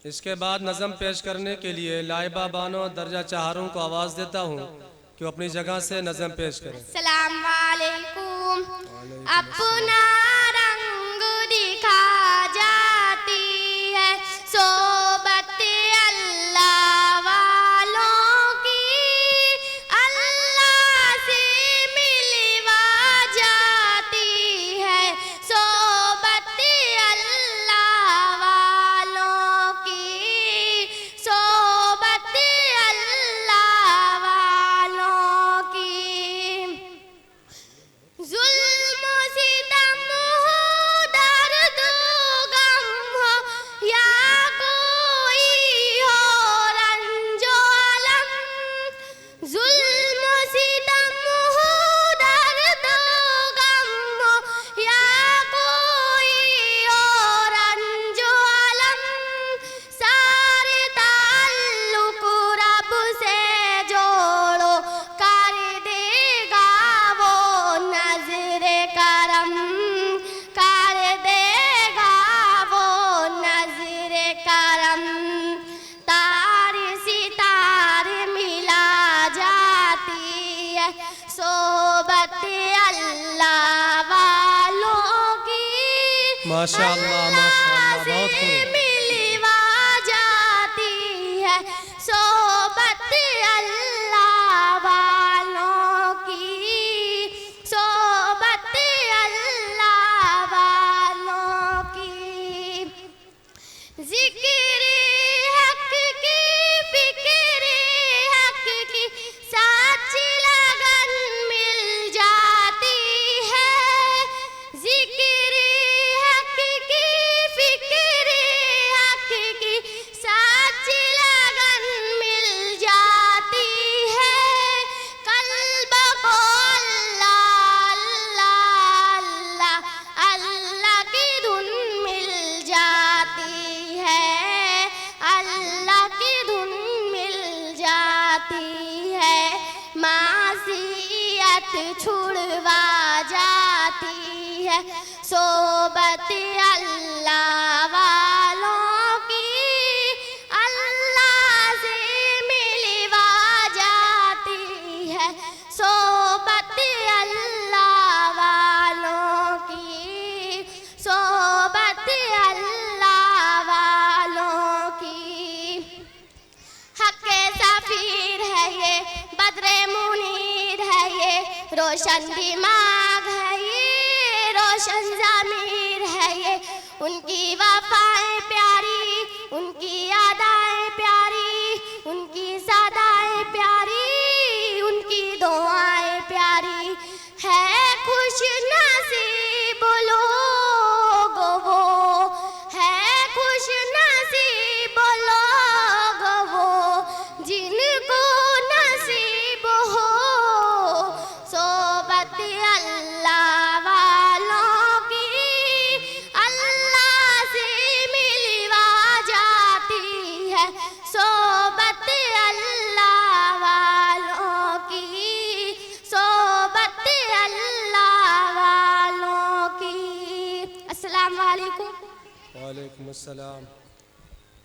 اس کے بعد نظم پیش کرنے کے لیے لائبہ بانو درجہ چہاروں کو آواز دیتا ہوں کہ وہ اپنی جگہ سے نظم پیش کریں۔ السلام علیکم۔ اپنا رنگ دکھا جاتی ہے صحبت اللہ والوں کی، اللہ سے ملوا جاتی ہے صحبت اللہ والوں کی، صحبت اللہ والوں کی۔ ظلم و ستم ہو، درد و غم ہو، یا کوئی ہو رنج و الم، ظلم و ستم ہو، درد و غم ہو، یا کوئی ہو رنج و الم، سارے تعلق رب سے جوڑو، کر دے گا وہ نظر کرم، کر دے گا وہ نظر کرم۔ تار ستارے ملا جاتی ہے صحبت اللہ والوں کی، ماشاءاللہ ماشاءاللہ، بہت خوب۔ ملوا جاتی ہے صحبت اللہ والوں کی، صحبت اللہ والوں کی۔ ذکر حق کی، فکر حق کی، سچ لگن مل جاتی ہے، ذکر حق کی، فکر حق کی، سچ لگن مل جاتی ہے، قلب کو اللہ اللہ اللہ اللہ کی دھن مل جاتی ہے، اللہ کی دھن مل جاتی ہے، معصیت چھڑوا جاتی ہے صحبت اللہ والوں کی، اللہ سے ملوا جاتی ہے صحبت اللہ والوں کی، صحبت اللہ والوں کی۔ حق سفیر ہے یہ، بدر منیر ہے یہ، روشن دماغ ہے یہ، روشن ضمیر ہے یہ، ان کی وفائیں پیاری، ان کی ادائیں پیاری، ان کی صدائیں پیاری، ان کی دعائیں پیاری، ہے خوش نصیب لوگ وہ، ہے خوش نصیب لوگ وہ، جن کو نصیب ہو صحبت اللہ والوں کی، اللہ سے ملوا جاتی ہے صحبت اللہ والوں کی، صحبت اللہ والوں کی۔ السلام علیکم۔ وعلیکم السلام۔